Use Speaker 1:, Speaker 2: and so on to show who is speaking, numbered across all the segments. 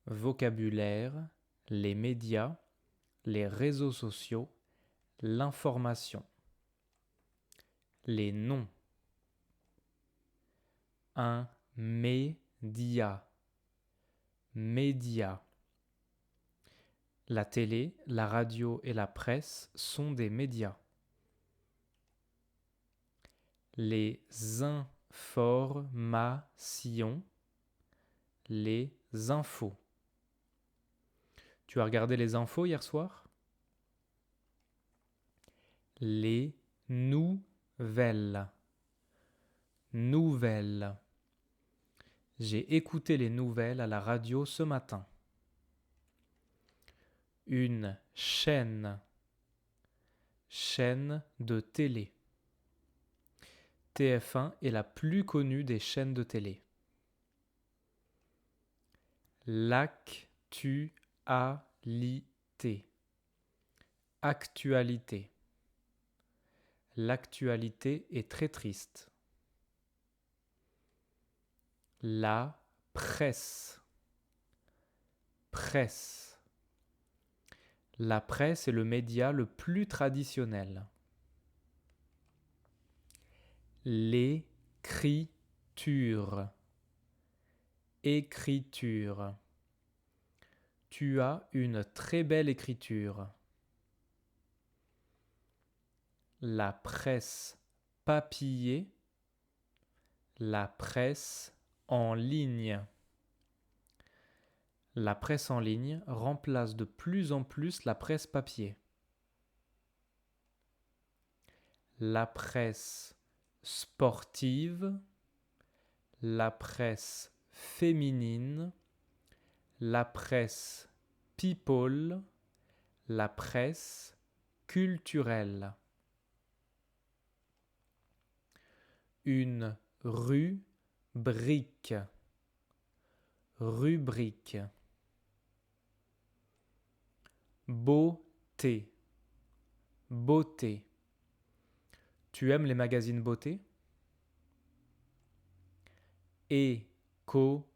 Speaker 1: vocabulaire, les médias, les réseaux sociaux, l'information. Les noms. Un média. Média. La télé, la radio et la presse sont des médias. Les informations, les infos. Tu as regardé les infos hier soir? Les nouvelles. Nouvelles. J'ai écouté les nouvelles à la radio ce matin. Une chaîne. Chaîne de télé. TF1 est la plus connue des chaînes de télé. L'actualité. Actualité. L'actualité est très triste. La presse. Presse. La presse est le média le plus traditionnel. L'écriture. Écriture. Tu as une très belle écriture. La presse papier. La presse en ligne. La presse en ligne remplace de plus en plus la presse papier. La presse sportive, la presse féminine, la presse people, la presse culturelle. Une rubrique. Rubrique. Beauté. Beauté. Tu aimes les magazines beauté? Économie.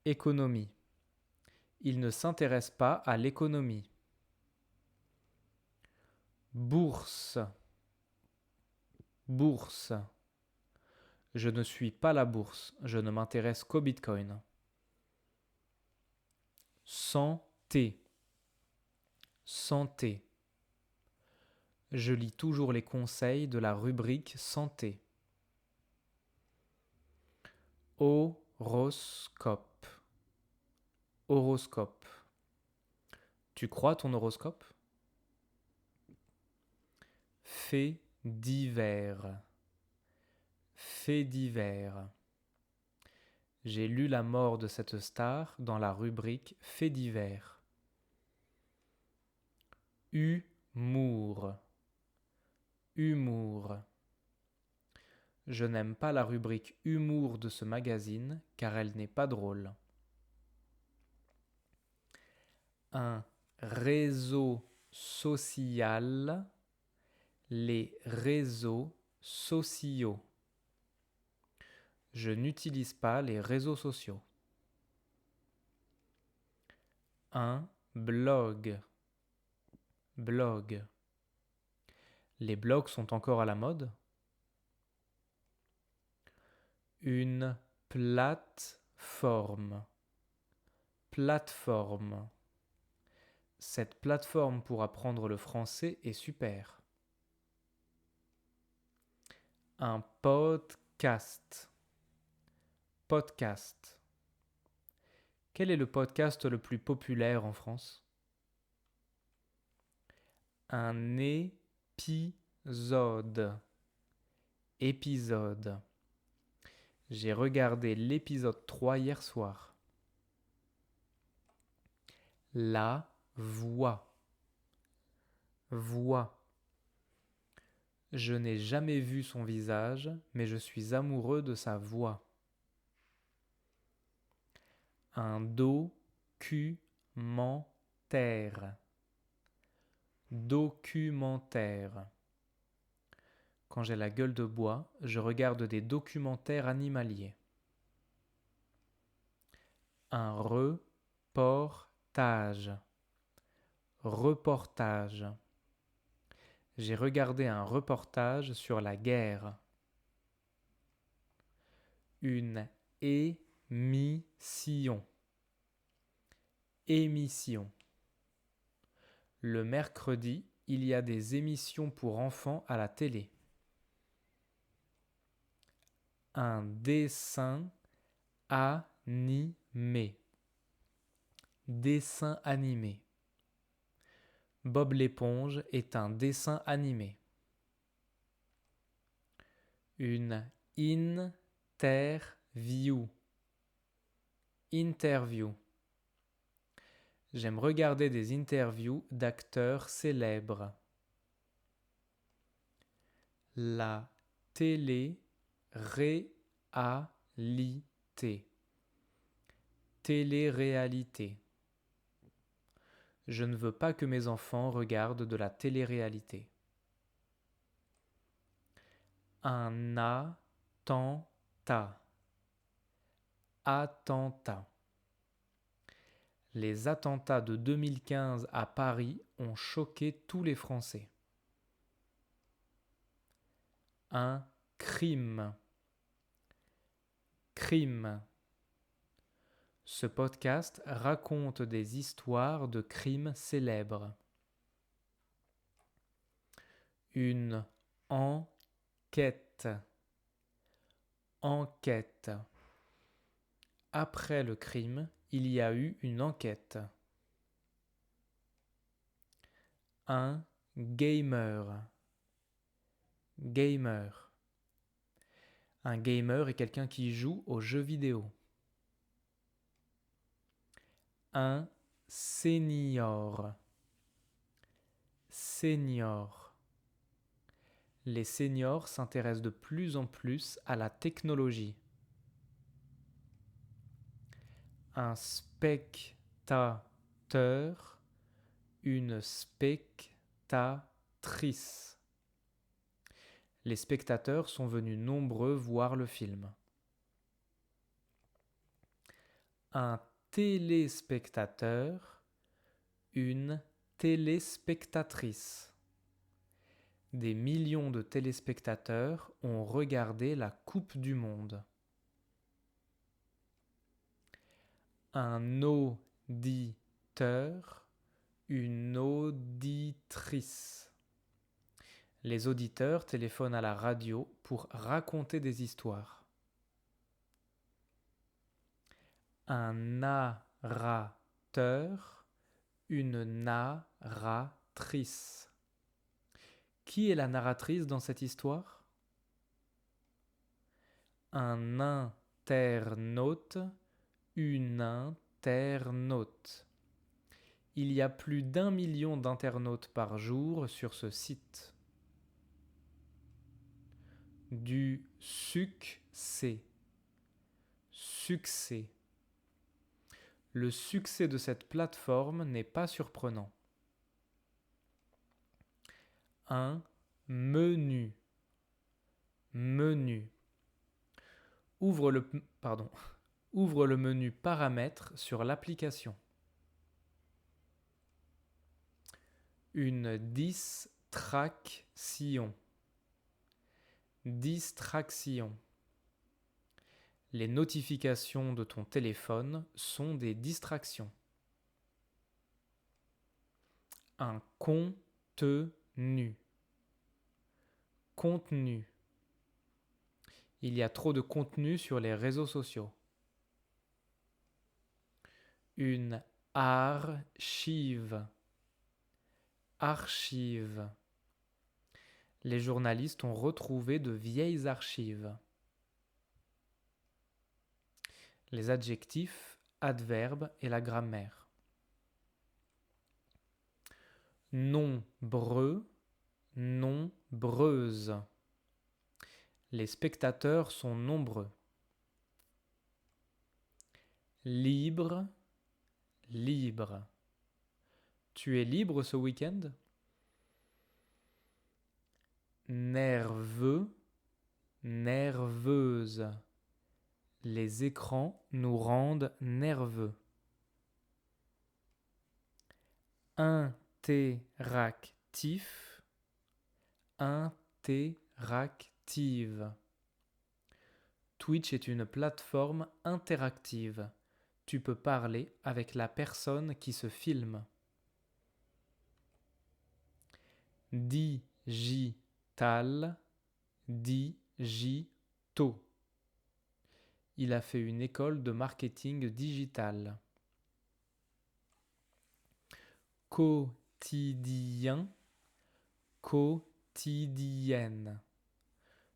Speaker 1: Économie. Il ne s'intéresse pas à l'économie. Bourse. Bourse. Je ne suis pas la bourse, je ne m'intéresse qu'au Bitcoin. Santé. Santé. Je lis toujours les conseils de la rubrique santé. Horoscope. Horoscope. Tu crois ton horoscope? Faits divers. Faits divers. J'ai lu la mort de cette star dans la rubrique Faits divers. Humour. Humour. Je n'aime pas la rubrique humour de ce magazine car elle n'est pas drôle. Un réseau social. Les réseaux sociaux. Je n'utilise pas les réseaux sociaux. Un blog. Blog. Les blogs sont encore à la mode? Une plateforme. Plateforme. Cette plateforme pour apprendre le français est super. Un podcast. Podcast. Quel est le podcast le plus populaire en France? Un épisode. Épisode. J'ai regardé l'épisode 3 hier soir. La voix. Voix. Je n'ai jamais vu son visage, mais je suis amoureux de sa voix. Un documentaire. Documentaire. Quand j'ai la gueule de bois, je regarde des documentaires animaliers. Un reportage. Reportage. J'ai regardé un reportage sur la guerre. Une émission. Émission. Le mercredi, il y a des émissions pour enfants à la télé. Un dessin animé. Dessin animé. Bob l'éponge est un dessin animé. Une interview. Interview. J'aime regarder des interviews d'acteurs célèbres. La télé-réalité. Télé-réalité. Je ne veux pas que mes enfants regardent de la télé-réalité. Un attentat. Attentat. Les attentats de 2015 à Paris ont choqué tous les Français. Un crime. Crime. Ce podcast raconte des histoires de crimes célèbres. Une enquête. Enquête. Après le crime, il y a eu une enquête. Un gamer. Gamer. Un gamer est quelqu'un qui joue aux jeux vidéo. Un senior. Senior. Les seniors s'intéressent de plus en plus à la technologie. Un spectateur. Une spectatrice. Les spectateurs sont venus nombreux voir le film. Un téléspectateur. Une téléspectatrice. Des millions de téléspectateurs ont regardé la Coupe du Monde. Un auditeur, une auditrice. Les auditeurs téléphonent à la radio pour raconter des histoires. Un narrateur, une narratrice. Qui est la narratrice dans cette histoire ? Un internaute, une internaute. Il y a plus d'1 million d'internautes par jour sur ce site. Du succès. Succès. Le succès de cette plateforme n'est pas surprenant. Un menu. Menu. Ouvre le menu paramètres sur l'application. Une distraction. Distraction. Les notifications de ton téléphone sont des distractions. Un contenu. Contenu. Il y a trop de contenu sur les réseaux sociaux. Une archive. Archive. Les journalistes ont retrouvé de vieilles archives. Les adjectifs, adverbes et la grammaire. Nombreux, nombreuse. Les spectateurs sont nombreux. Libre, libre. Tu es libre ce week-end ? Nerveux, nerveuse. Les écrans nous rendent nerveux. Interactif, interactive. Twitch est une plateforme interactive. Tu peux parler avec la personne qui se filme. Digital, digito. Il a fait une école de marketing digital. Quotidien, quotidienne.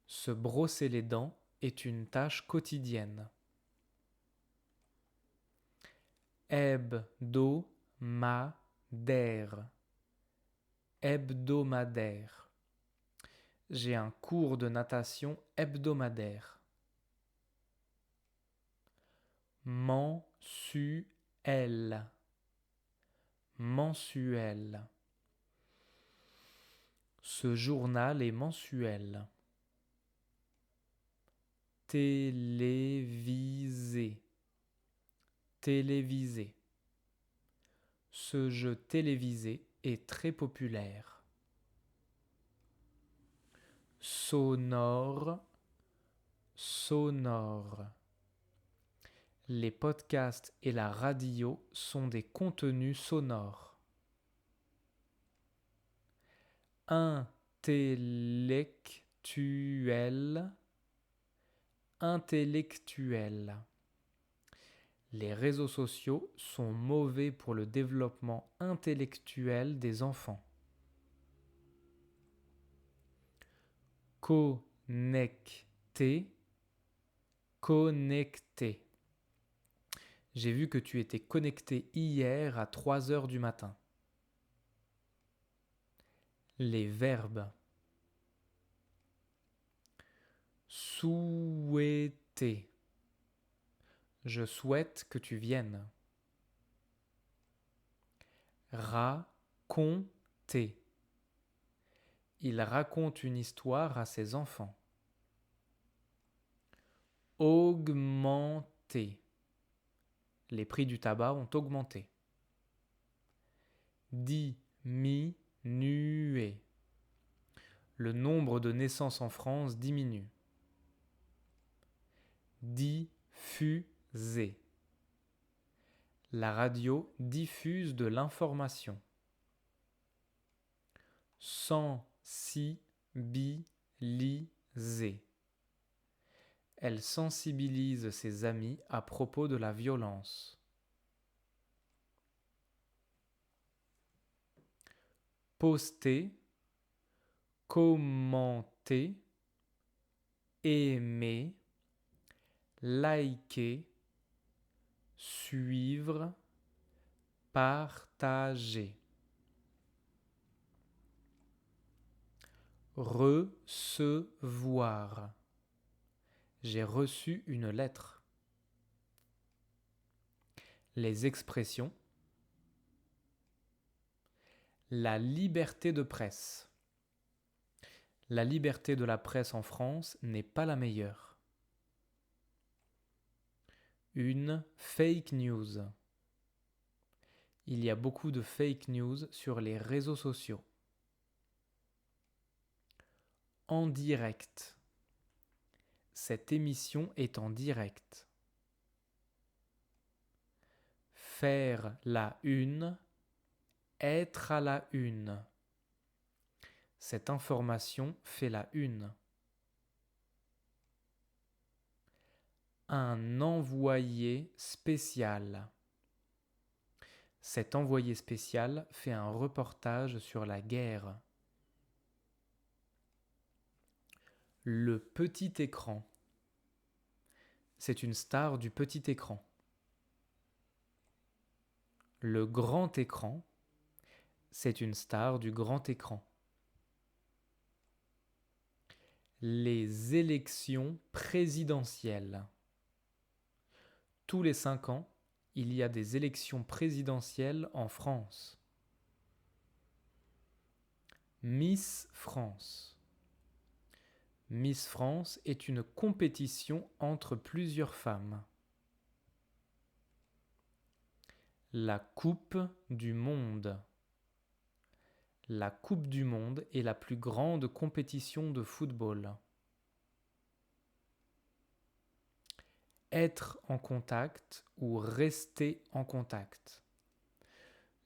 Speaker 1: Se brosser les dents est une tâche quotidienne. Hebdomadaire, hebdomadaire. J'ai un cours de natation hebdomadaire. Mensuel, mensuel. Ce journal est mensuel. Télévisé, télévisé. Ce jeu télévisé est très populaire. Sonore, sonore. Les podcasts et la radio sont des contenus sonores. Intellectuel, intellectuel. Les réseaux sociaux sont mauvais pour le développement intellectuel des enfants. Connecté, connecté. J'ai vu que tu étais connecté hier à 3 heures du matin. Les verbes. Souhaiter. Je souhaite que tu viennes. Raconter. Il raconte une histoire à ses enfants. Augmenter. Les prix du tabac ont augmenté. Diminuer. Le nombre de naissances en France diminue. Diffuser. La radio diffuse de l'information. Sensibiliser. Elle sensibilise ses amis à propos de la violence. Poster, commenter, aimer, liker, suivre, partager. Recevoir. J'ai reçu une lettre. Les expressions. La liberté de presse. La liberté de la presse en France n'est pas la meilleure. Une fake news. Il y a beaucoup de fake news sur les réseaux sociaux. En direct. Cette émission est en direct. Faire la une. Être à la une. Cette information fait la une. Un envoyé spécial. Cet envoyé spécial fait un reportage sur la guerre. Le petit écran. C'est une star du petit écran. Le grand écran. C'est une star du grand écran. Les élections présidentielles. Tous les 5 ans, il y a des élections présidentielles en France. Miss France. Miss France est une compétition entre plusieurs femmes. La Coupe du Monde. La Coupe du Monde est la plus grande compétition de football. Être en contact ou rester en contact.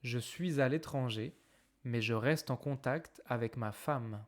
Speaker 1: Je suis à l'étranger, mais je reste en contact avec ma femme.